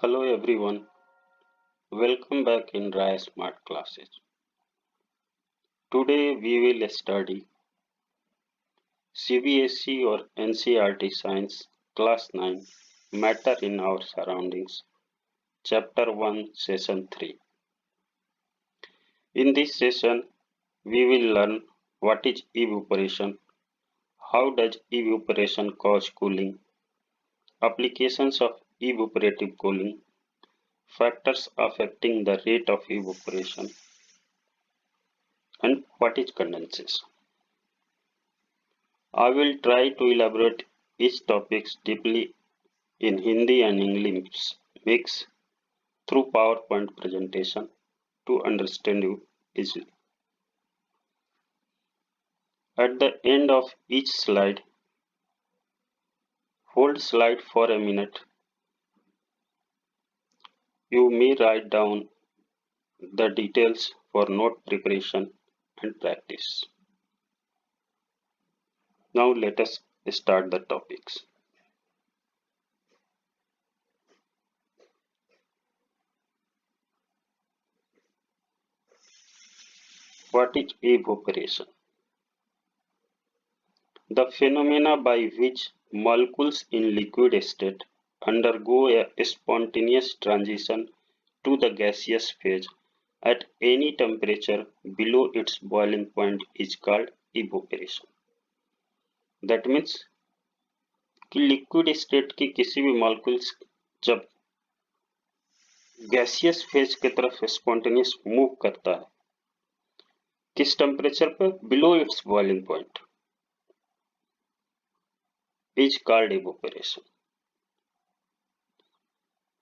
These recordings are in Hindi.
Hello everyone, welcome back in Raya Smart Classes. Today we will study CBSE or NCERT Science Class 9 Matter in Our Surroundings Chapter 1 Session 3. In this session we will learn what is evaporation, how does evaporation cause cooling, applications of evaporative cooling, factors affecting the rate of evaporation, and what is condensation. I will try to elaborate each topic deeply in Hindi and English mix through PowerPoint presentation to understand you easily. At the end of each slide, hold slide for a minute. You may write down the details for note preparation and practice. Now let us start the topics. What is evaporation? The phenomena by which molecules in liquid state undergo a spontaneous transition to the gaseous phase at any temperature below its boiling point is called evaporation. That means कि लिक्विड स्टेट की किसी भी मॉलिक्यूल्स जब गैसियस फेज की तरफ स्पॉन्टेनियस मूव करता है किस टेम्परेचर पे below it's boiling point is called evaporation.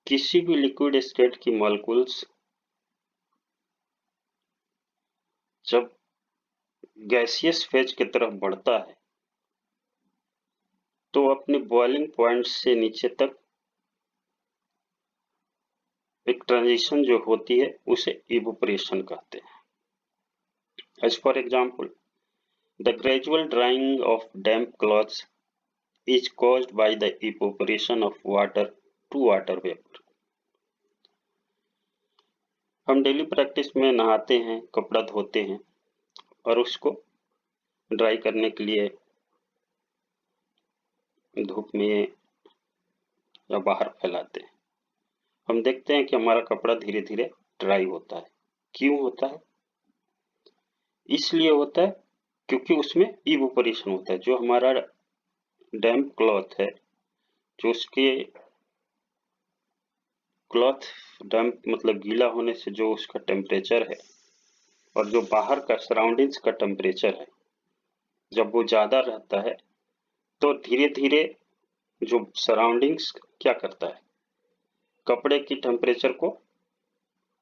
किसी भी लिक्विड स्टेट की मॉलिक्यूल्स जब गैसियस फेज की तरफ बढ़ता है तो अपने बॉइलिंग पॉइंट से नीचे तक एक ट्रांजिशन जो होती है उसे इवोपरेशन कहते हैं. As for example, the gradual drying of damp clothes is caused by the evaporation of water to water vapor. हम डेली प्रैक्टिस में नहाते हैं, कपड़ा धोते हैं और उसको ड्राई करने के लिए धूप में या बाहर फैलाते हैं. हम देखते हैं कि हमारा कपड़ा धीरे धीरे ड्राई होता है. क्यों होता है? इसलिए होता है क्योंकि उसमें इवोपरेशन होता है. जो हमारा डैम्प क्लॉथ है, जो उसके क्लॉथ डैम्प मतलब गीला होने से जो उसका टेम्परेचर है और जो बाहर का सराउंडिंग्स का टेम्परेचर है, जब वो ज्यादा रहता है तो धीरे धीरे जो सराउंडिंग्स क्या करता है, कपड़े की टेम्परेचर को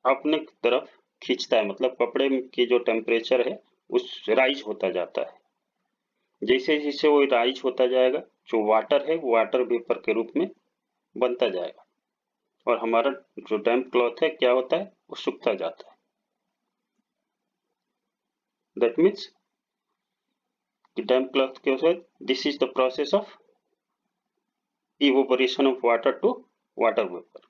अपने तरफ खींचता है. मतलब कपड़े की जो टेम्परेचर है उस राइज होता जाता है. जैसे जैसे वो राइज होता जाएगा, जो वाटर है वो वाटर वेपर के रूप में बनता जाएगा और हमारा जो डैम्प क्लॉथ है क्या होता है, वो सूखता जाता है. दैट मीन्स डैम्प क्लॉथ के साथ this is the process of evaporation of water to water vapor.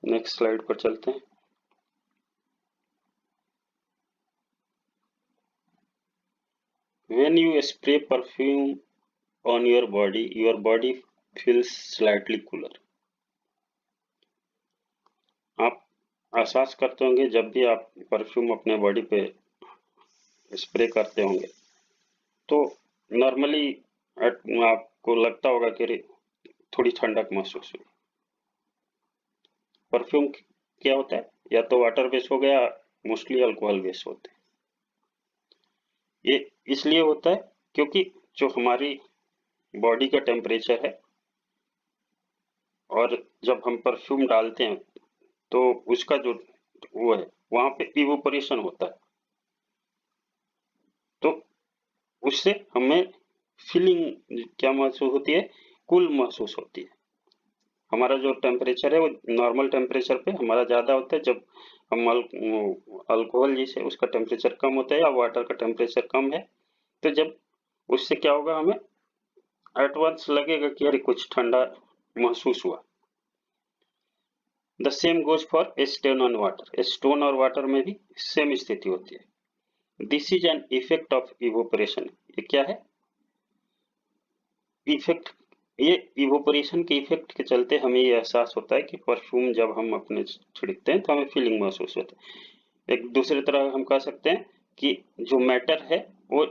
Next slide पर चलते हैं. When you spray perfume on your body feels slightly cooler. आप एहसास करते होंगे जब भी आप परफ्यूम अपने बॉडी पे स्प्रे करते होंगे तो नॉर्मली आपको लगता होगा कि थोड़ी ठंडक महसूस हुई. परफ्यूम क्या होता है? या तो वाटर बेस हो गया, मोस्टली अल्कोहल बेस होते हैं. ये इसलिए होता है क्योंकि जो हमारी बॉडी का टेम्परेचर है, और जब हम परफ्यूम डालते हैं तो उसका जो वो है वहां पे इवोपरेशन होता है, तो उससे हमें फीलिंग क्या महसूस होती है, कूल महसूस होती है। हमारा जो टेम्परेचर है वो नॉर्मल टेम्परेचर पे हमारा ज्यादा होता है, जब हम अल्कोहल जैसे उसका टेम्परेचर कम होता है या वाटर का टेम्परेचर कम है, तो जब उससे क्या होगा, हमें एडवांस लगेगा कि अरे कुछ ठंडा महसूस हुआ। The same goes for stone on water, stone और वाटर में भी सेम स्थिति होती है। This is an effect of evaporation. ये क्या है इफेक्ट? ये इवोपरेशन के इफेक्ट के चलते हमें ये एहसास होता है कि परफ्यूम जब हम अपने छिड़कते हैं तो हमें फीलिंग महसूस होता है। एक दूसरी तरह हम कह सकते हैं कि जो मैटर है वो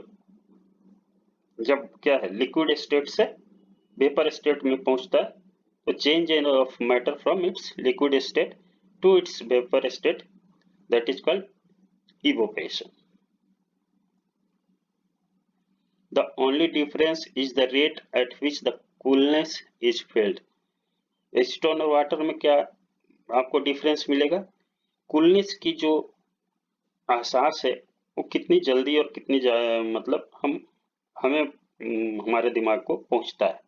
जब क्या है लिक्विड स्टेट से वेपर स्टेट में पहुंचता है, तो change in of matter from its liquid state to its vapour state, that is called evaporation. The only difference is the rate at which the coolness is felt. Acetone और वाटर में क्या आपको डिफरेंस मिलेगा, कूलनेस की जो एहसास है वो कितनी जल्दी और कितनी मतलब हमें हमारे दिमाग को पहुंचता है।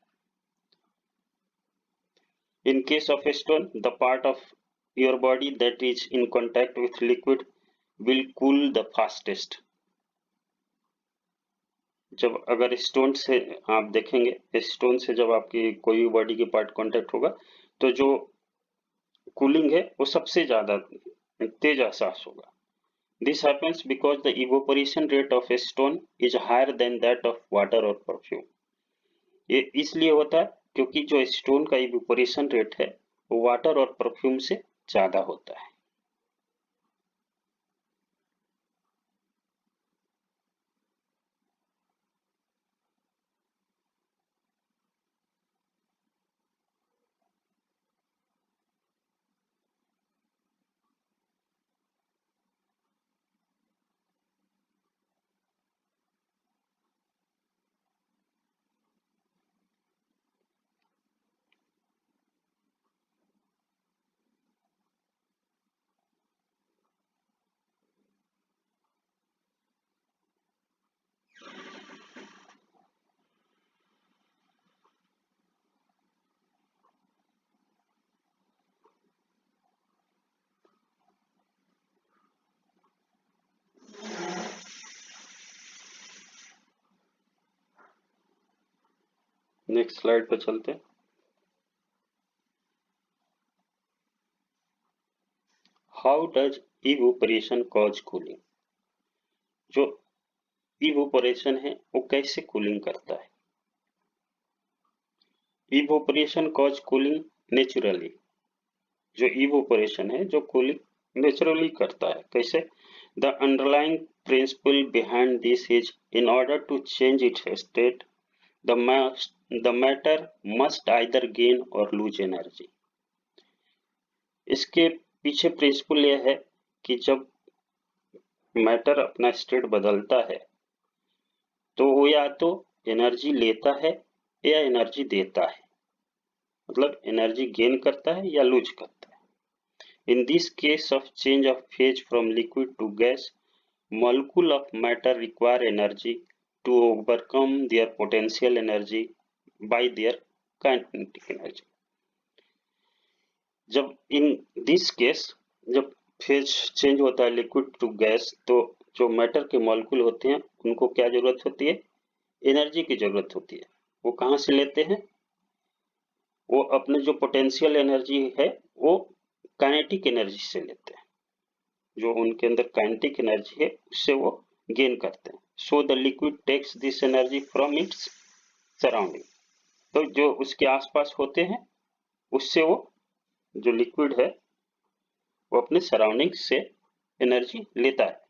In case of a stone, the part of your body that is in contact with liquid will cool the fastest. जब अगर स्टोन से आप देखेंगे, स्टोन से जब आपकी कोई भी बॉडी के पार्ट कांटेक्ट होगा तो जो कूलिंग है वो सबसे ज्यादा तेज एहसास होगा। This happens because the evaporation rate of acetone is higher than that of water or perfume. ये इसलिए होता है क्योंकि जो स्टोन का इवोपरेशन रेट है वो वाटर और परफ्यूम से ज्यादा होता है। नेक्स्ट स्लाइड पर चलते हैं। How does evaporation cause cooling? जो इवोपरेशन है वो कैसे कूलिंग करता है? Evaporation cause cooling naturally. जो इवोपरेशन है जो कूलिंग नेचुरली करता है, कैसे? The underlying principle behind this is in order to change its state the matter must either gain or lose energy. इसके पीछे प्रिंसिपल यह है कि जब मैटर अपना स्टेट बदलता है तो वो या तो एनर्जी लेता है या एनर्जी देता है, मतलब एनर्जी गेन करता है या लूज करता है। In this case of change of phase from liquid to gas, molecule of matter require energy to overcome their potential energy by their kinetic energy. जब इन दिस केस जब फेज चेंज होता है लिक्विड टू गैस, तो जो मैटर के मॉलिक्यूल होते हैं उनको क्या जरूरत होती है, एनर्जी की जरूरत होती है। वो कहाँ से लेते हैं, वो अपने जो पोटेंशियल एनर्जी है वो काइनेटिक एनर्जी से लेते हैं। जो उनके अंदर काइनेटिक एनर्जी है उससे वो गेन करते हैं। So the liquid takes this energy from its surrounding. तो जो उसके आसपास होते हैं उससे वो जो लिक्विड है वो अपने सराउंडिंग से एनर्जी लेता है।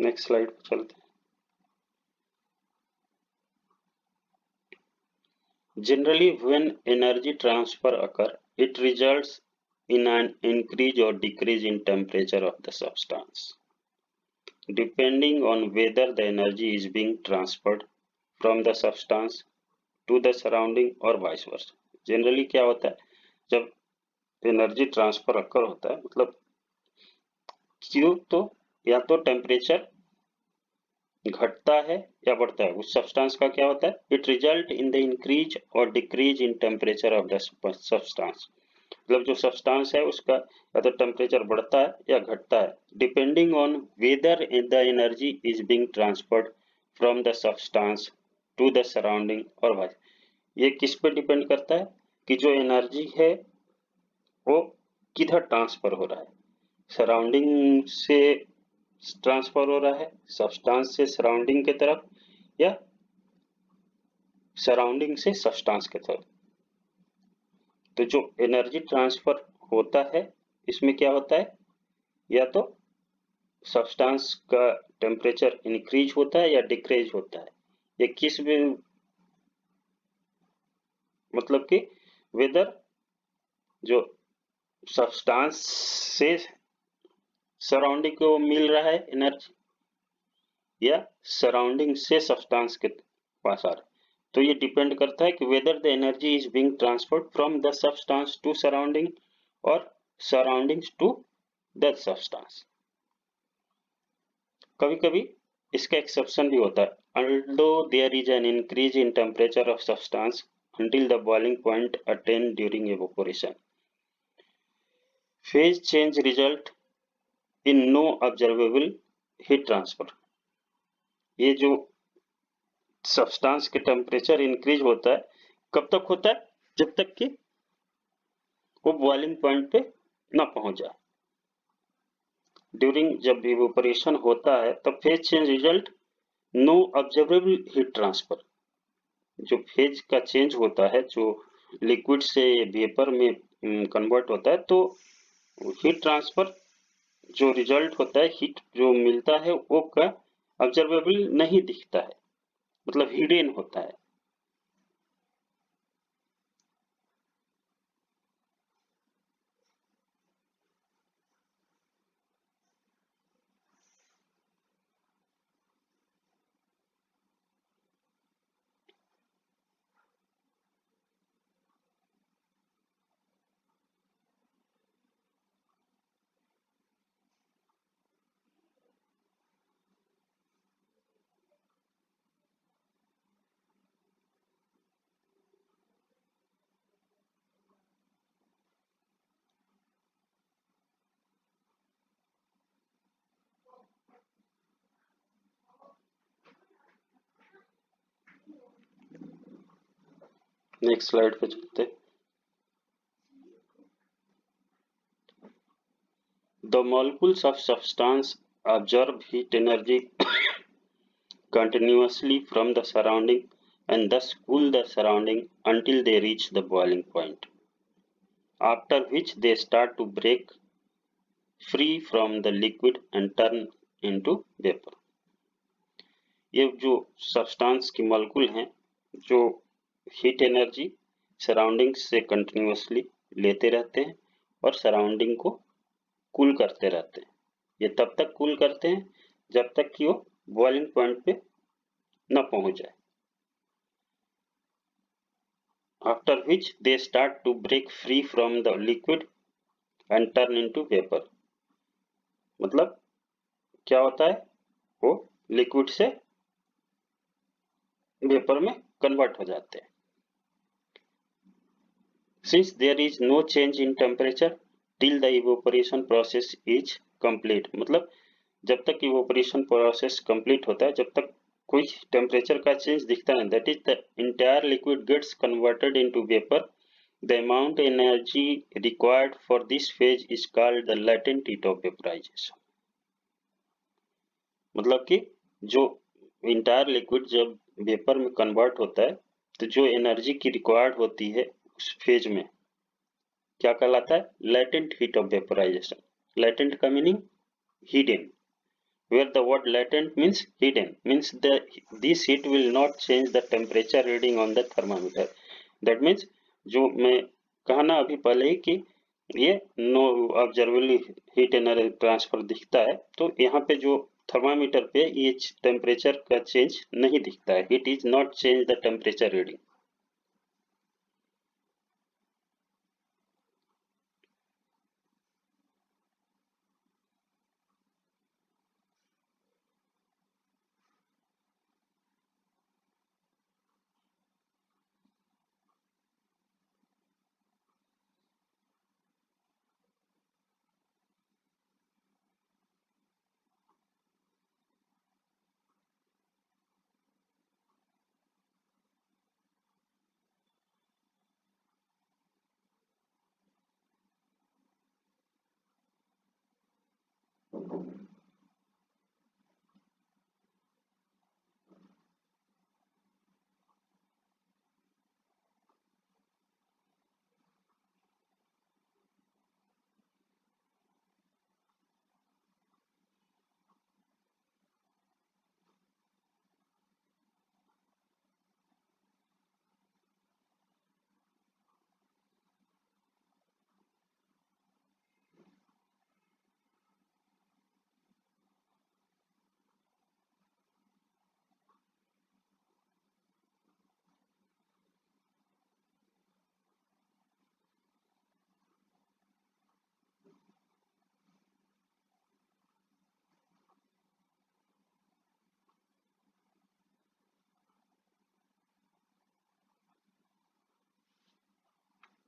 नेक्स्ट स्लाइड पर चलते हैं। Generally, when energy transfer occur, it results in an increase or decrease in temperature of the substance, depending on whether the energy is being transferred from the substance to the surrounding or vice versa. Generally क्या होता है, जब एनर्जी ट्रांसफर अकर होता है, मतलब क्यों, तो या तो टेम्परेचर घटता है या बढ़ता है, उस सब्सटेंस का क्या होता है, it result in the increase और decrease in temperature of the substance. मतलब जो सब्सटेंस है उसका या तो टेम्परेचर बढ़ता है या घटता है, depending on whether the energy is being transferred from the substance to the surrounding or vice. ये किस पे डिपेंड करता है कि जो एनर्जी है वो किधर ट्रांसफर हो रहा है, सराउंडिंग से ट्रांसफर हो रहा है सब्सटेंस से सराउंडिंग की तरफ या सराउंडिंग से सब्सटेंस की तरफ। तो जो एनर्जी ट्रांसफर होता है इसमें क्या होता है, या तो सब्सटेंस का टेम्परेचर इंक्रीज होता है या डिक्रीज होता है, ये किस भी मतलब कि वेदर जो सब्सटेंस से सराउंडिंग को मिल रहा है एनर्जी या सराउंडिंग से सब्सटेंस के पास आ रहा है। तो ये डिपेंड करता है कि whether the energy is being transferred from the substance to surrounding or surroundings to the substance. कभी कभी इसका एक्सेप्शन भी होता है, although there is an increase in temperature of substance until the boiling point attained during evaporation, phase change result in no observable heat transfer। ये जो सब्सटेंस के टेम्परेचर इंक्रीज होता है कब तक होता है, जब तक कि वो बॉइलिंग पॉइंट पे ना पहुंच जाए। ड्यूरिंग जब इवेपोरेशन होता है तब phase change result no observable heat transfer. जो फेज का चेंज होता है, जो लिक्विड से वेपर में कन्वर्ट होता है, तो हीट ट्रांसफर जो रिजल्ट होता है, हीट जो मिलता है वो का ऑब्जर्वेबल नहीं दिखता है, मतलब हिडन होता है। नेक्स्ट स्लाइड पे चलते। The molecules of substance absorb heat energy continuously from the surrounding and thus cool the surrounding until they reach the boiling point, after which they start to break free from the liquid and turn into vapor। ये जो सब्सटेंस की मॉलिक्यूल हैं जो हीट एनर्जी सराउंडिंग से कंटिन्यूअसली लेते रहते हैं और सराउंडिंग को कूल करते रहते हैं। ये तब तक कूल करते हैं जब तक कि वो बॉइलिंग पॉइंट पे न पहुंच जाए, after which they start to break free from the liquid and turn into vapor। मतलब क्या होता है, वो लिक्विड से वेपर में कन्वर्ट हो जाते हैं। Since there is no change in temperature till the evaporation process is complete, मतलब जब तक evaporation process complete होता है, जब तक कोई टेम्परेचर का चेंज दिखता नहीं, that is the entire liquid gets converted into vapor, the amount energy required for this phase is called the latent heat of vaporization। मतलब कि जो इंटायर लिक्विड जब वेपर में कन्वर्ट होता है तो जो एनर्जी की रिक्वायर्ड होती है उस फेज में क्या कहलाता है, latent heat of vaporisation. Latent का meaning hidden, where the word latent means hidden, means this heat will not change the temperature reading on the thermometer. That means जो मैं कहा ना अभी पहले ही कि ये नो ऑब्जर्वेबली हीट एनर्जी ट्रांसफर दिखता है, तो यहाँ पे जो थर्मामीटर पे ये टेम्परेचर का चेंज नहीं दिखता है. It is not change the temperature reading.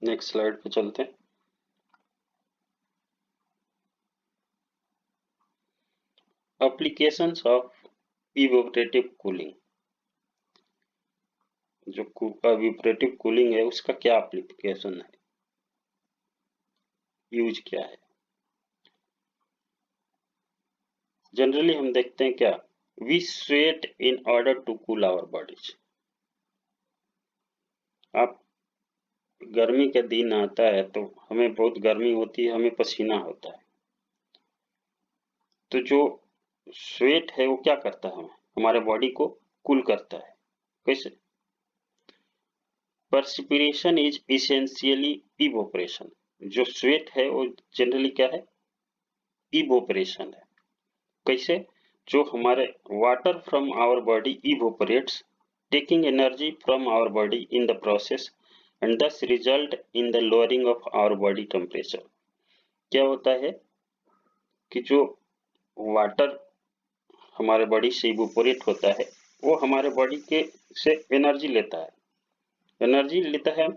Next slide पे चलते हैं. Applications of evaporative cooling. जो इवेपोरेटिव कूलिंग है उसका क्या एप्लीकेशन है, यूज क्या है. जनरली हम देखते हैं क्या, we sweat in order to cool our bodies. आप गर्मी का दिन आता है तो हमें बहुत गर्मी होती है, हमें पसीना होता है, तो जो स्वेट है वो क्या करता है, हमारे बॉडी को कूल करता है. कैसे? पर्सिपिरेशन इज इसेंशियली इवोपरेशन. जो स्वेट है वो जनरली क्या है, इवोपरेशन है. कैसे? जो हमारे water from our body evaporates, taking energy from our body in the process and thus result in the lowering of our body temperature. क्या होता है कि जो वाटर हमारे बॉडी से इवोपोरेट होता है वो हमारे बॉडी के से एनर्जी लेता है. एनर्जी लेता है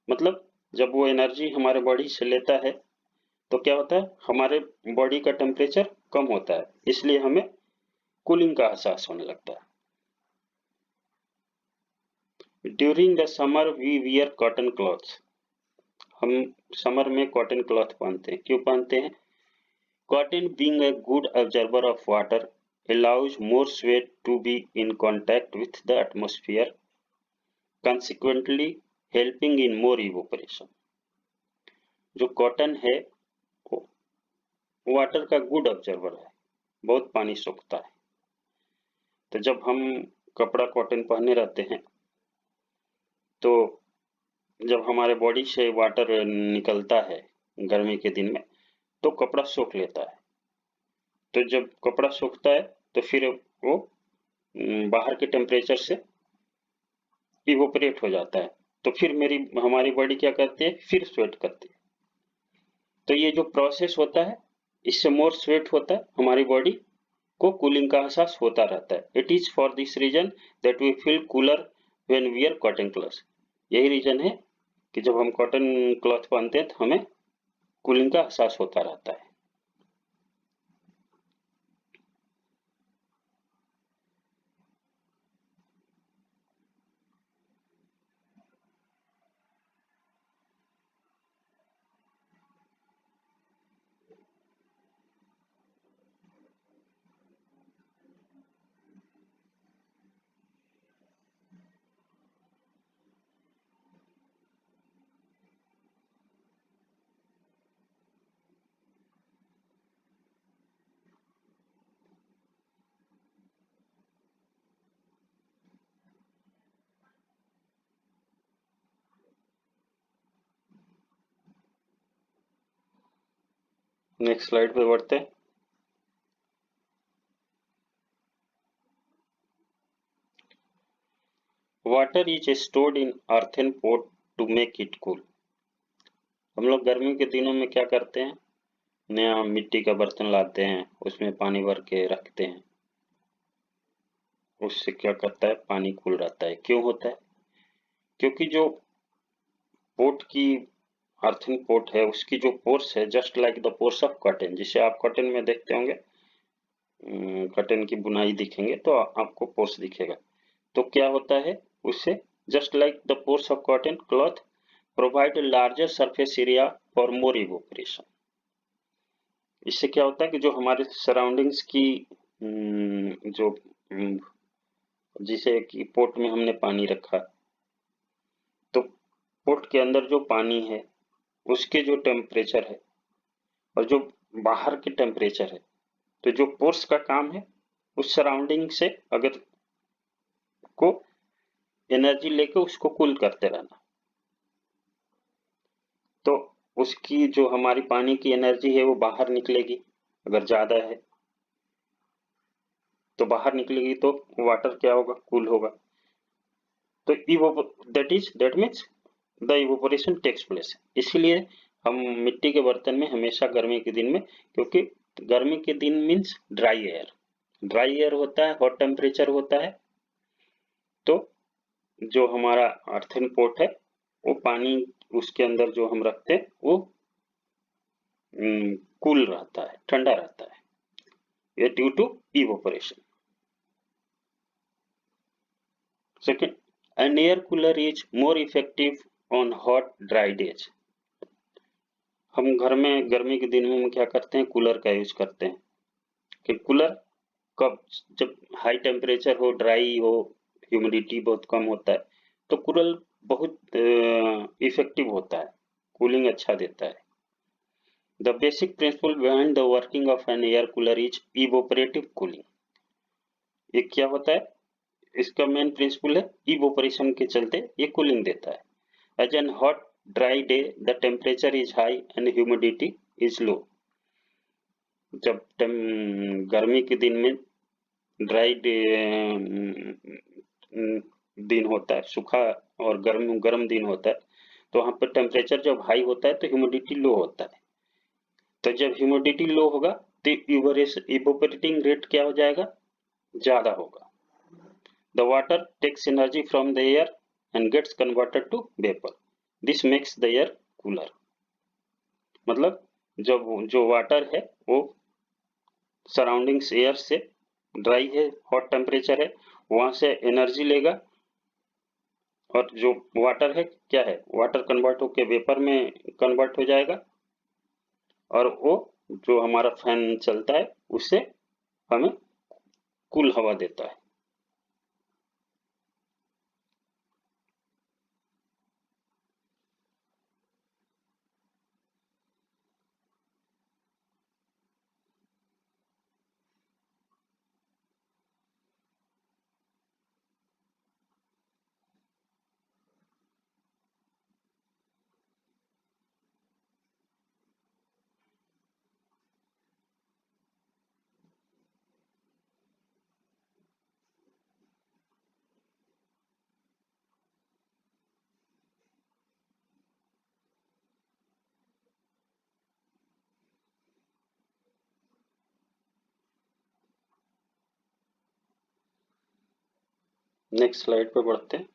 मतलब जब वो एनर्जी हमारे बॉडी से लेता है तो क्या होता है, हमारे बॉडी का टेम्परेचर कम होता है, इसलिए हमें कूलिंग का एहसास होने लगता है. During the summer we wear cotton clothes. हम समर में कॉटन क्लॉथ पहनते हैं. क्यों पहनते हैं? Cotton being a good observer of water allows more sweat to be in contact with the atmosphere, consequently helping in more evaporation. जो कॉटन है वो वाटर का गुड ऑब्जर्वर है, बहुत पानी सोखता है. तो जब हम कपड़ा कॉटन पहने रहते हैं तो जब हमारे बॉडी से वाटर निकलता है गर्मी के दिन में तो कपड़ा सोख लेता है. तो जब कपड़ा सूखता है तो फिर वो बाहर के टेम्परेचर से इवोपरेट हो जाता है. तो फिर हमारी बॉडी क्या करती है, फिर स्वेट करती है. तो ये जो प्रोसेस होता है इससे मोर स्वेट होता है, हमारी बॉडी को कूलिंग का एहसास होता रहता है. It is for this reason that we feel cooler when wear cotton cloth. यही रीजन है कि जब हम कॉटन क्लॉथ पहनते हैं तो हमें कूलिंग का एहसास होता रहता है. नेक्स्ट स्लाइड पे बढ़ते हैं। Water is stored in earthen pot to make it cool. हम लोग गर्मी के दिनों में क्या करते हैं, नया मिट्टी का बर्तन लाते हैं, उसमें पानी भर के रखते हैं। उससे क्या करता है, पानी कूल रहता है। क्यों होता है? क्योंकि जो पोट की अर्थन पोट है, उसकी जो पोर्स है, just like the pores of cotton, जिसे आप कॉटन में देखते होंगे, कॉटन की बुनाई दिखेंगे तो आपको पोर्स दिखेगा। तो क्या होता है उससे, just like the pores of cotton cloth provide larger surface area for more evaporation. इससे क्या होता है कि जो हमारे सराउंडिंग्स की जो जिसे कि पोट में हमने पानी रखा, तो पोट के अंदर जो पानी है उसके जो टेम्परेचर है और जो बाहर के टेम्परेचर है, तो जो पोर्स का काम है उस सराउंडिंग से अगर को एनर्जी लेके उसको कूल करते रहना, तो उसकी जो हमारी पानी की एनर्जी है वो बाहर निकलेगी। अगर ज्यादा है तो बाहर निकलेगी, तो वाटर क्या होगा, कूल होगा। तो that means the evaporation takes place. इसीलिए हम मिट्टी के बर्तन में हमेशा गर्मी के दिन में, क्योंकि गर्मी के दिन मीन्स ड्राई एयर होता है, हॉट टेम्परेचर होता है, तो जो हमारा अर्थन पोट है वो पानी उसके अंदर जो हम रखते हैं वो कूल रहता है, ठंडा रहता है, ये due to evaporation. Second, an air cooler is more effective on hot dry days। हम घर में गर्मी के दिन में क्या करते हैं, कूलर का यूज करते हैं। कि कूलर कब, जब हाई टेम्परेचर हो, ड्राई हो, ह्यूमिडिटी बहुत कम होता है, तो कूलर बहुत इफेक्टिव होता है, कूलिंग अच्छा देता है। The basic principle behind the working of an air cooler is evaporative cooling. ये क्या होता है, इसका मेन प्रिंसिपल है इवोपरेशन के चलते ये कूलिंग देता है। As an hot dry day the temperature is high and humidity is low. जब गर्मी के दिन में ड्राई डे दिन होता है, सूखा और गर्म दिन होता है, तो वहां पर टेम्परेचर जब हाई होता है तो ह्यूमिडिटी लो होता है। तो जब ह्यूमिडिटी लो होगा तो इवोपरेटिंग रेट क्या हो जाएगा, ज्यादा होगा। The water takes energy from the air and gets converted to vapor. This makes the air cooler। मतलब जब जो वाटर है वो सराउंडिंग्स एयर से, ड्राई है, हॉट टेम्परेचर है, वहां से एनर्जी लेगा, और जो वाटर है क्या है, वाटर कन्वर्ट होके वेपर में कन्वर्ट हो जाएगा, और वो जो हमारा फैन चलता है उससे हमें कूल हवा देता है। नेक्स्ट स्लाइड पे बढ़ते हैं।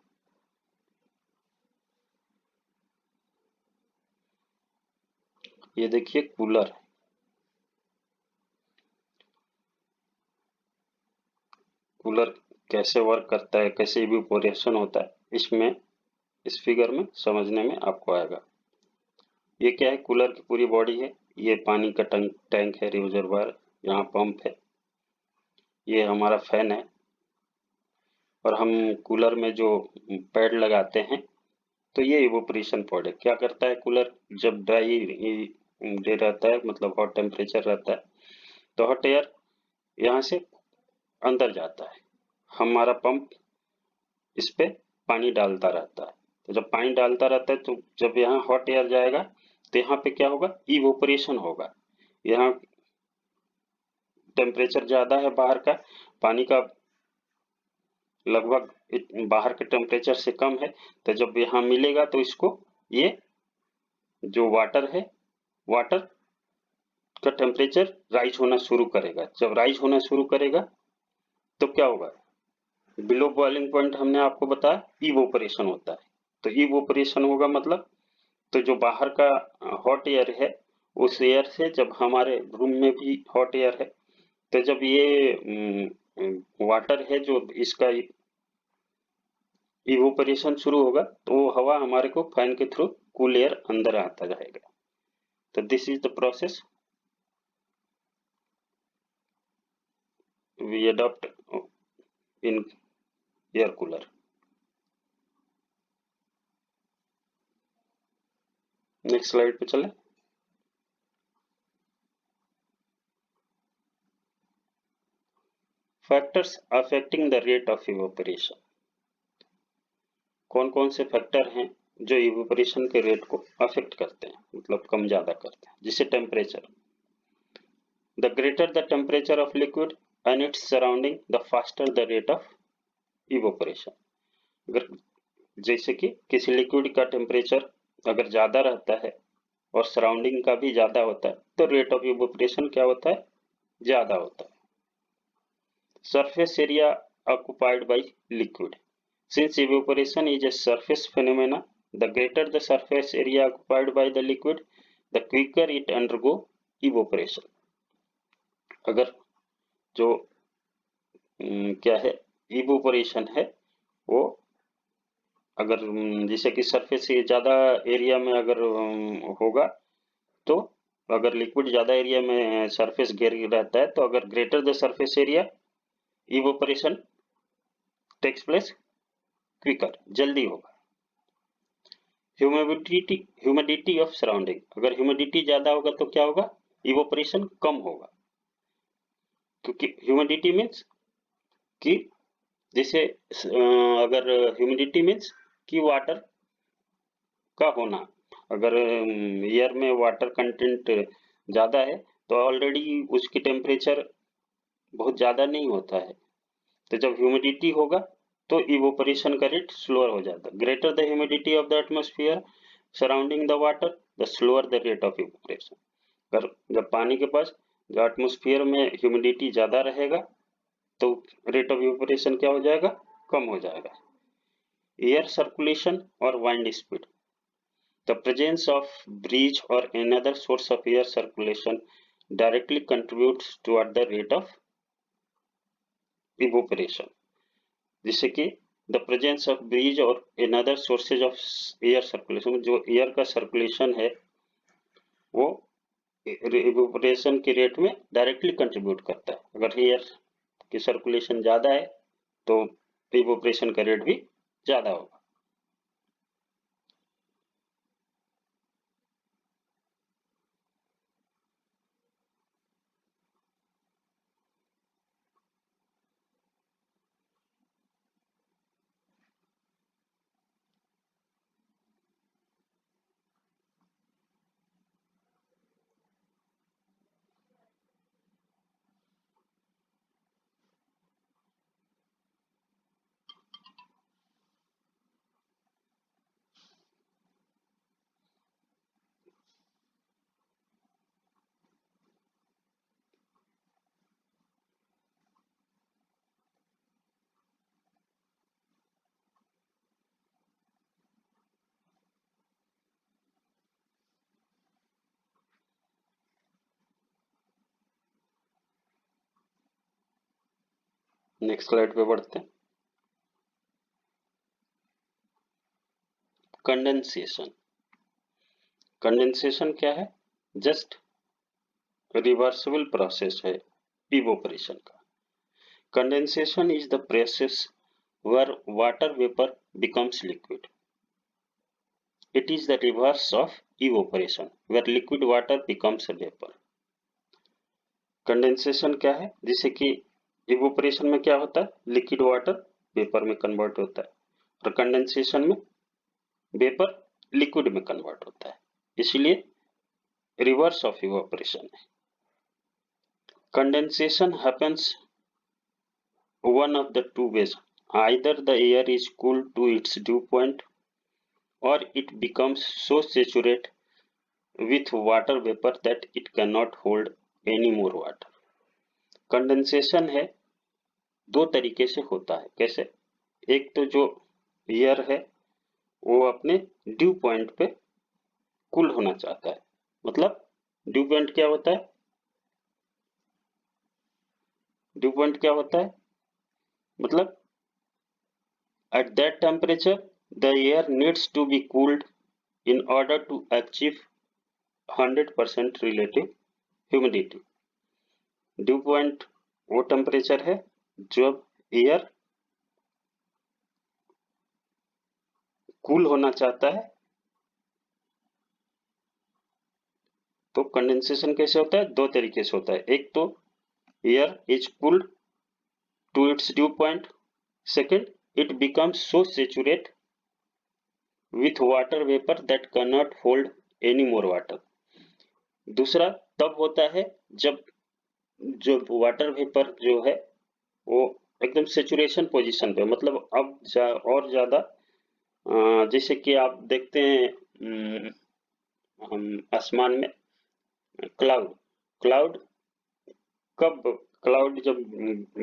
ये देखिए कूलर, कूलर कैसे वर्क करता है, कैसे इवेपोरेशन होता है, इसमें इस फिगर में समझने में आपको आएगा। ये क्या है, कूलर की पूरी बॉडी है, ये पानी का टैंक है, रिजर्वायर, यहाँ पंप है, ये हमारा फैन है, और हम कूलर में जो पैड लगाते हैं तो ये इवोपरेशन पॉड है। क्या करता है कूलर, जब ड्राई डे रहता है, मतलब हॉट टेम्परेचर रहता है, तो हॉट एयर यहाँ से अंदर जाता है, हमारा पंप इस पे पानी डालता रहता है। तो जब पानी डालता रहता है तो जब यहाँ हॉट एयर जाएगा तो यहाँ पे क्या होगा, इवोपरेशन होगा। यहाँ टेम्परेचर ज्यादा है बाहर का, पानी का लगभग बाहर के टेम्परेचर से कम है, तो जब यहाँ मिलेगा तो इसको ये जो वाटर है, वाटर का टेम्परेचर राइज होना शुरू करेगा। जब राइज होना शुरू करेगा तो क्या होगा, बिलो बॉइलिंग पॉइंट हमने आपको बताया इवोपरेशन होता है। तो इवोपरेशन होगा मतलब, तो जो बाहर का हॉट एयर है, उस एयर से, जब हमारे रूम में भी हॉट एयर है, तो जब ये वाटर है जो इसका इवोपरेशन शुरू होगा, तो वो हवा हमारे को फैन के थ्रू कूल एयर अंदर आता जाएगा। तो this is the process we adopt in air cooler. Next slide पे चले। Factors affecting the rate of evaporation. कौन कौन से फैक्टर हैं जो इवोपरेशन के रेट को अफेक्ट करते हैं, मतलब कम ज्यादा करते हैं। जिसे temperature, the greater the temperature of liquid and its surrounding, the faster the rate of evaporation. अगर जैसे कि किसी लिक्विड का टेम्परेचर अगर ज्यादा रहता है और सराउंडिंग का भी ज्यादा होता है, तो रेट ऑफ इवोपरेशन क्या होता है, ज्यादा होता है। Surface area occupied by liquid. Since evaporation is a surface phenomena, the greater the surface area occupied by the liquid, the quicker it undergo evaporation. अगर जो क्या है इवोपरेशन है, वो अगर जैसे कि सरफेस से ज्यादा एरिया में अगर होगा, तो अगर लिक्विड ज्यादा एरिया में सरफेस घेर रहता है, तो अगर greater the surface area, evaporation takes place quicker, जल्दी होगा। ह्यूमिडिटी ऑफ सराउंडिंग, अगर ह्यूमिडिटी ज्यादा होगा तो क्या होगा, इवोपरेशन कम होगा। क्योंकि ह्यूमिडिटी मीन्स कि जैसे अगर ह्यूमिडिटी मीन्स कि वाटर का होना, अगर एयर में वाटर कंटेंट ज्यादा है तो ऑलरेडी उसकी टेम्परेचर बहुत ज्यादा नहीं होता है, तो जब ह्यूमिडिटी होगा तो इवोपरेशन का रेट स्लोअर हो जाता है। Greater the humidity of the atmosphere surrounding the water, the slower the rate of evaporation. अगर जब पानी के पास जो एटमॉस्फेयर में ह्यूमिडिटी ज्यादा रहेगा, तो रेट ऑफ इवोपरेशन क्या हो जाएगा, कम हो जाएगा। एयर सर्कुलेशन और wind speed, the presence of breeze और another source of air circulation directly contributes toward the rate of evaporation। जिससे कि द प्रेजेंस ऑफ ब्रीज और another sources of air circulation, जो एयर का सर्कुलेशन है वो इवोपरेशन के रेट में डायरेक्टली कंट्रीब्यूट करता है। अगर एयर की सर्कुलेशन ज्यादा है तो इवोपरेशन का रेट भी ज्यादा होगा। नेक्स्ट स्लाइड पे बढ़ते हैं। कंडेंसेशन, कंडेंसेशन क्या है, जस्ट रिवर्सिबल प्रोसेस है इवोपरेशन का। Condensation is the process where water vapor becomes liquid. It is the reverse of evaporation where liquid water becomes a vapor. Condensation क्या है, जिसे कि इवोपरेशन में क्या होता है, लिक्विड वाटर वेपर में कन्वर्ट होता है, और कंडेंसेशन में वेपर लिक्विड में कन्वर्ट होता है, इसलिए रिवर्स ऑफ इवोपरेशन है। Condensation happens one of the two ways. Either the air is cooled to its dew point or it becomes so saturated with water vapor that it cannot hold any more water. Condensation है दो तरीके से होता है. कैसे? एक तो जो एयर है वो अपने ड्यू पॉइंट पे कूल होना चाहता है. मतलब ड्यू पॉइंट क्या होता है? ड्यू पॉइंट क्या होता है? मतलब at that temperature the air needs to be cooled in order to achieve 100% relative humidity. Due point वो टेम्परेचर है जब एयर कूल होना चाहता है. तो कंडेंसेशन कैसे होता है? दो तरीके से होता है. एक तो air is cooled to its dew point. Second, it becomes so saturated with water vapor that cannot hold any more water. दूसरा तब होता है जब वाटर वेपर जो है वो एकदम सेचुरेशन पोजीशन पे, मतलब अब और ज्यादा, जैसे कि आप देखते हैं हम आसमान में क्लाउड जब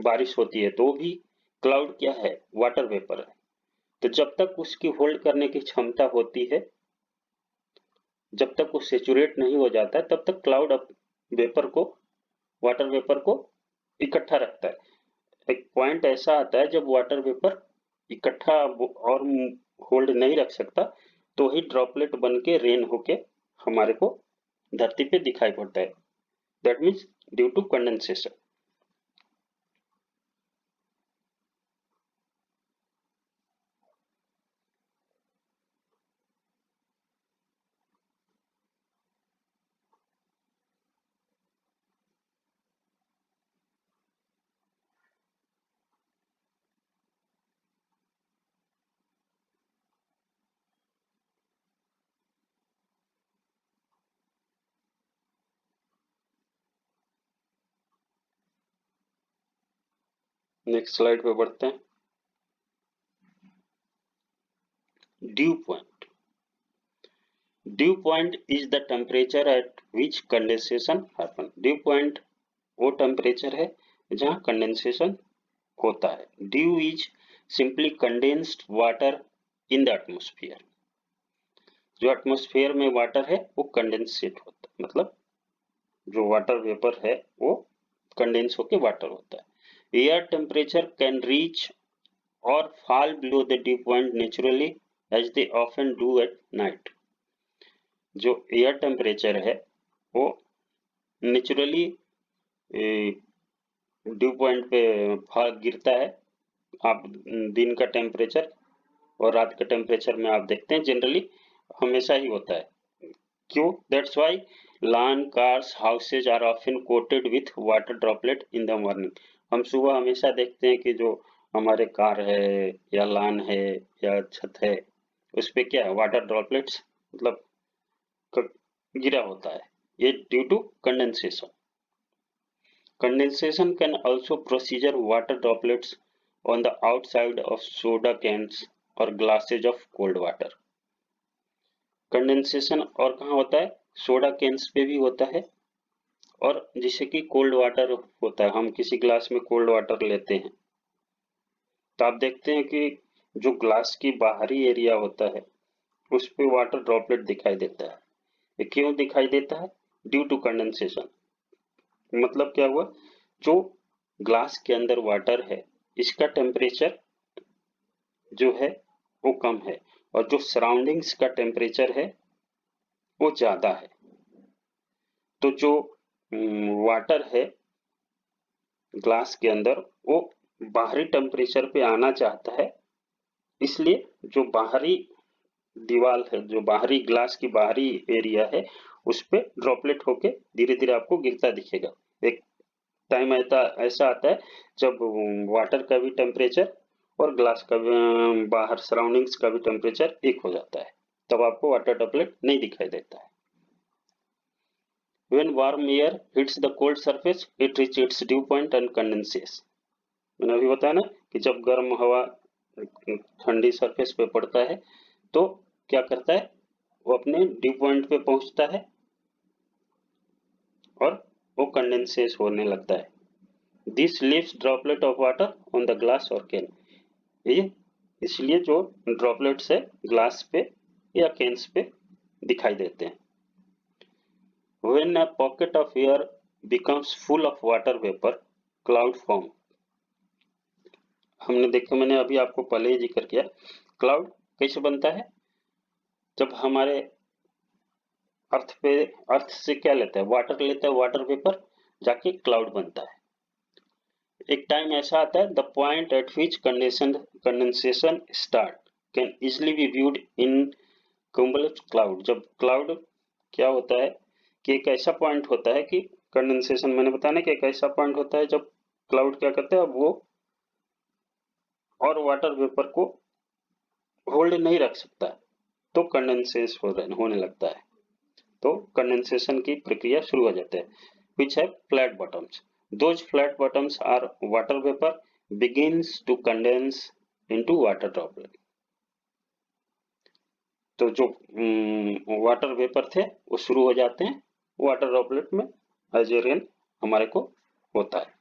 बारिश होती है तो भी क्लाउड क्या है? वाटर वेपर है. तो जब तक उसकी होल्ड करने की क्षमता होती है, जब तक वो सेचुरेट नहीं हो जाता है, तब तक क्लाउड वाटर वेपर को इकट्ठा रखता है. एक पॉइंट ऐसा आता है जब वाटर वेपर इकट्ठा और होल्ड नहीं रख सकता, तो ही ड्रॉपलेट बन के रेन होके हमारे को धरती पे दिखाई पड़ता है. That means due to condensation. Next slide पे बढ़ते हैं. Dew point. Dew point is the temperature at which condensation happen. Dew point वो टेम्परेचर है जहां कंडेंसेशन होता है. Dew is simply condensed water in the atmosphere. जो एटमोस्फियर में वाटर है वो कंडेंसेट होता है, मतलब जो वाटर वेपर है वो कंडेंस होके वाटर होता है. Air temperature can reach or fall below the dew point naturally as they often do at night. जो एयर टेम्परेचर है वो नेचुरली ड्यू पॉइंट पे गिरता है. आप दिन का टेम्परेचर और रात का टेम्परेचर में आप देखते हैं जनरली हमेशा ही होता है. क्यों? That's why lawn, cars, houses are often coated with water droplet in the morning. हम सुबह हमेशा देखते हैं कि जो हमारे कार है या लॉन है या छत है उस पे क्या है? वाटर ड्रॉपलेट्स मतलब गिरा होता है. ये due to condensation. Condensation can also procedure water droplets on the outside of soda cans और glasses of cold water. Condensation और कहाँ होता है? सोडा कैन्स पे भी होता है, और जैसे कि कोल्ड वाटर होता है, हम किसी ग्लास में कोल्ड वाटर लेते हैं तो आप देखते हैं कि जो ग्लास की बाहरी एरिया होता है उस पे वाटर ड्रॉपलेट दिखाई देता है. ये क्यों दिखाई देता है? Due to condensation. मतलब क्या हुआ? जो ग्लास के अंदर वाटर है इसका टेम्परेचर जो है वो कम है और जो सराउंडिंग्स का टेम्परेचर है वो ज्यादा है. तो जो वाटर है ग्लास के अंदर वो बाहरी टेम्परेचर पे आना चाहता है, इसलिए जो बाहरी दीवार है, जो बाहरी ग्लास की बाहरी एरिया है उस पे ड्रॉपलेट होके धीरे धीरे आपको गिरता दिखेगा. एक टाइम ऐसा आता है जब वाटर का भी टेम्परेचर और ग्लास का भी बाहर सराउंडिंग्स का भी टेम्परेचर एक हो जाता है, तब आपको वाटर ड्रॉपलेट नहीं दिखाई देता है. When warm air hits the cold surface, it reaches its dew point and condenses. मैंने अभी बताया ना कि जब गर्म हवा ठंडी सरफेस पे पड़ता है तो क्या करता है, वो अपने ड्यू पॉइंट पे पहुंचता है और वो कंडेंसेस होने लगता है. This leaves droplet of water on the glass और कैन. ये इसलिए जो ड्रॉपलेट्स है ग्लास पे या कैन्स पे दिखाई देते हैं. When a pocket of air becomes full of water vapor, cloud form. हमने देखा, मैंने अभी आपको पहले ही जिक्र किया, क्लाउड कैसे बनता है. जब हमारे अर्थ से क्या लेता है, वाटर लेता है, वाटर वेपर जाके क्लाउड बनता है. एक टाइम ऐसा आता है, the point eight which condensation start can easily be viewed in cumulus cloud. जब क्लाउड क्या होता है कि एक ऐसा पॉइंट होता है कि कंडेंसेशन, मैंने बताया ना कि एक ऐसा पॉइंट होता है जब क्लाउड क्या करता है, वो और वाटर वेपर को होल्ड नहीं रख सकता, तो कंडेंसेस होने लगता है, तो कंडेंसेशन की प्रक्रिया शुरू हो जाती है. विच है flat bottoms. Those flat bottoms are water vapour begins to condense into water droplet. तो जो वाटर वेपर थे वो शुरू हो जाते हैं वाटर ड्रॉपलेट में एज ए रेन हमारे को होता है.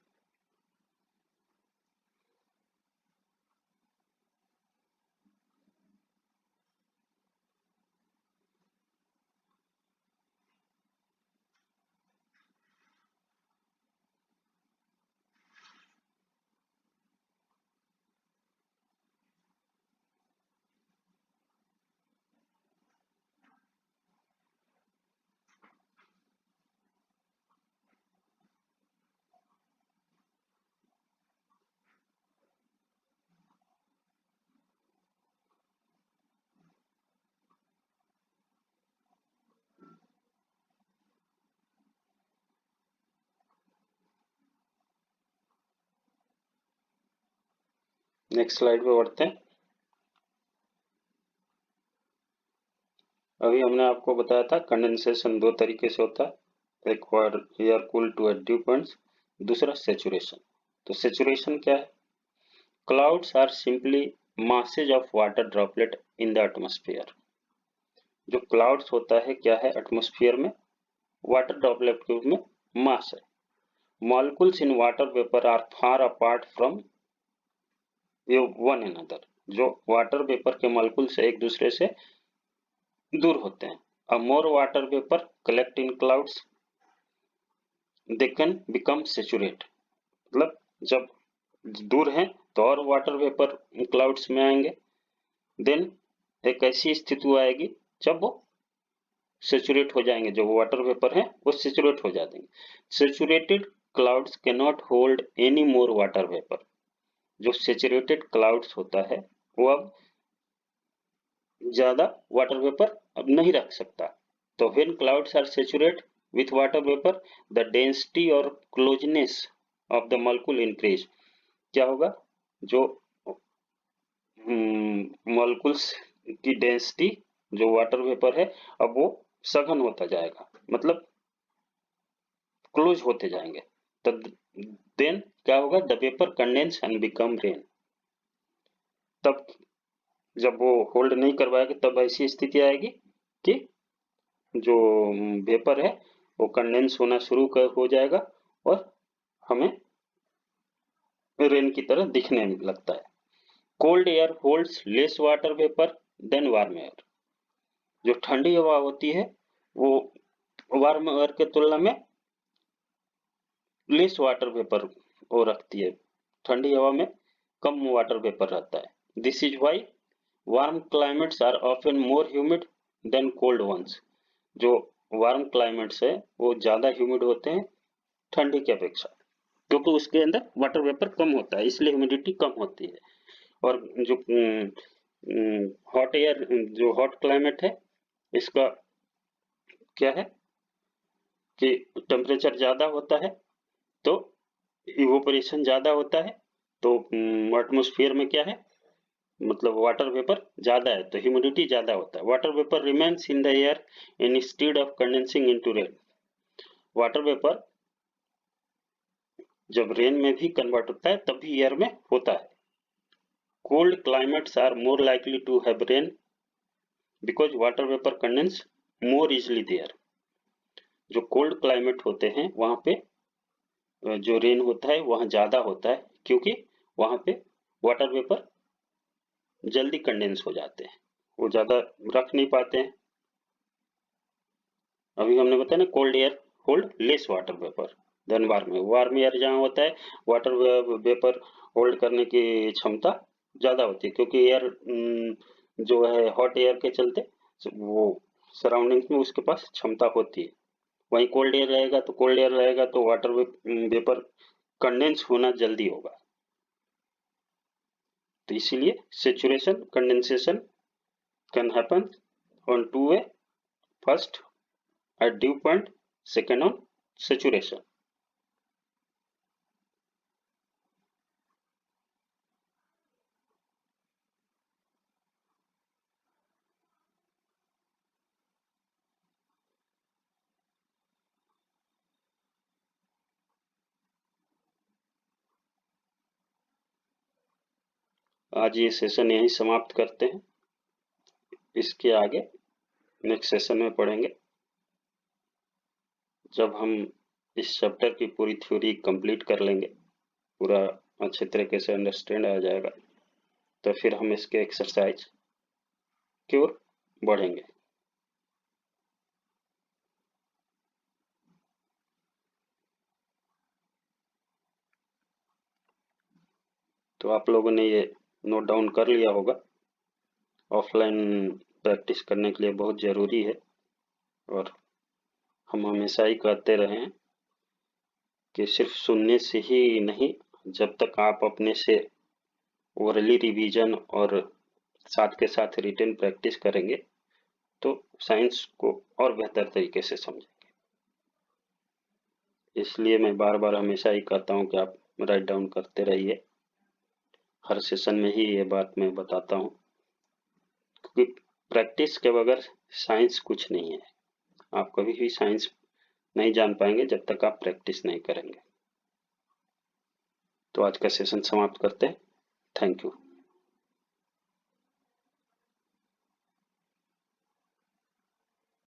नेक्स्ट स्लाइड पे बढ़ते हैं. अभी हमने आपको बताया था कंडेंसेशन दो तरीके से होता है, एक air cool to at dew points, दूसरा सेचुरेशन. तो सेचुरेशन क्या है, clouds are simply masses of water droplet in the atmosphere. जो क्लाउड्स होता है क्या है, एटमॉस्फेयर में वाटर ड्रॉपलेट के रूप में मास है. Molecules in water vapour are far apart from one another. जो वाटर वेपर के मॉलिक्यूल्स एक दूसरे से दूर होते हैं. A more water vapour collect in clouds, they can become saturate. मतलब जब दूर हैं तो और वाटर वेपर क्लाउड्स में आएंगे, देन एक ऐसी स्थिति आएगी जब वो सैचुरेट हो जाएंगे, जो वाटर वेपर हैं वो सैचुरेट हो जाएंगे. Saturated clouds can not hold any more water vapour. जो सैचुरेटेड क्लाउड्स होता है वो अब ज्यादा वाटर वेपर अब नहीं रख सकता. तो when clouds are saturate with water vapour, the density और closeness of the molecule increase. क्या होगा, जो मॉलिक्यूल्स की डेंसिटी जो वाटर वेपर है अब वो सघन होता जाएगा, मतलब क्लोज होते जाएंगे. तो देन क्या होगा, the vapour condense and become rain. तब जब वो होल्ड नहीं करवाएगा तब ऐसी स्थिति आएगी कि जो वेपर है वो कंडेंस होना शुरू हो जाएगा और हमें रेन की तरह दिखने लगता है. Cold air holds less water vapour than warm air. जो ठंडी हवा होती है वो वार्म एयर के तुलना में लेस वाटर वेपर वो रखती है. ठंडी हवा में कम वाटर वेपर रहता है. This is why warm climates are often more humid than cold ones. जो वार्म क्लाइमेट्स है वो ज्यादा ह्यूमिड होते हैं ठंडी की अपेक्षा, क्योंकि उसके अंदर वाटर वेपर कम होता है, इसलिए ह्यूमिडिटी कम होती है. और जो हॉट एयर, जो हॉट क्लाइमेट है, इसका क्या है कि टेम्परेचर ज्यादा होता है तो इवोपरेशन ज्यादा होता है, तो एटमॉस्फेयर में क्या है, मतलब वाटर वेपर ज्यादा है तो ह्यूमिडिटी ज्यादा होता है. Water vapour remains in the air instead of condensing into rain. Water vapour जब रेन में भी कन्वर्ट होता है तब भी एयर में होता है। Cold climates are more likely to have rain because water vapour condense more easily there. जो कोल्ड क्लाइमेट होते हैं वहां पे जो रेन होता है वहां ज्यादा होता है, क्योंकि वहां पे वाटर वेपर जल्दी कंडेंस हो जाते हैं, वो ज्यादा रख नहीं पाते हैं। अभी हमने बताया ना, cold air hold less water vapour than warm air जहाँ होता है वाटर वेपर होल्ड करने की क्षमता ज्यादा होती है, क्योंकि एयर जो है हॉट एयर के चलते वो सराउंडिंग्स में उसके पास क्षमता होती है। वहीं कोल्ड एयर रहेगा तो वाटर वेपर कंडेंस होना जल्दी होगा। तो इसीलिए saturation condensation can happen on two way, first at dew point, second on saturation। आज ये सेशन यहीं समाप्त करते हैं, इसके आगे नेक्स्ट सेशन में पढ़ेंगे जब हम इस चैप्टर की पूरी थ्योरी कंप्लीट कर लेंगे, पूरा अच्छे तरीके से अंडरस्टैंड आ जाएगा, तो फिर हम इसके एक्सरसाइज की ओर बढ़ेंगे। तो आप लोगों ने ये नोट डाउन कर लिया होगा, ऑफलाइन प्रैक्टिस करने के लिए बहुत जरूरी है। और हम हमेशा ही कहते रहे हैं कि सिर्फ सुनने से ही नहीं, जब तक आप अपने से ओरली रिवीजन और साथ के साथ रिटन प्रैक्टिस करेंगे तो साइंस को और बेहतर तरीके से समझेंगे। इसलिए मैं बार बार हमेशा ही कहता हूँ कि आप राइट डाउन करते रहिए। हर सेशन में ही ये बात मैं बताता हूँ, क्योंकि प्रैक्टिस के बगैर साइंस कुछ नहीं है। आप कभी भी साइंस नहीं जान पाएंगे जब तक आप प्रैक्टिस नहीं करेंगे। तो आज का सेशन समाप्त करते हैं। Thank you.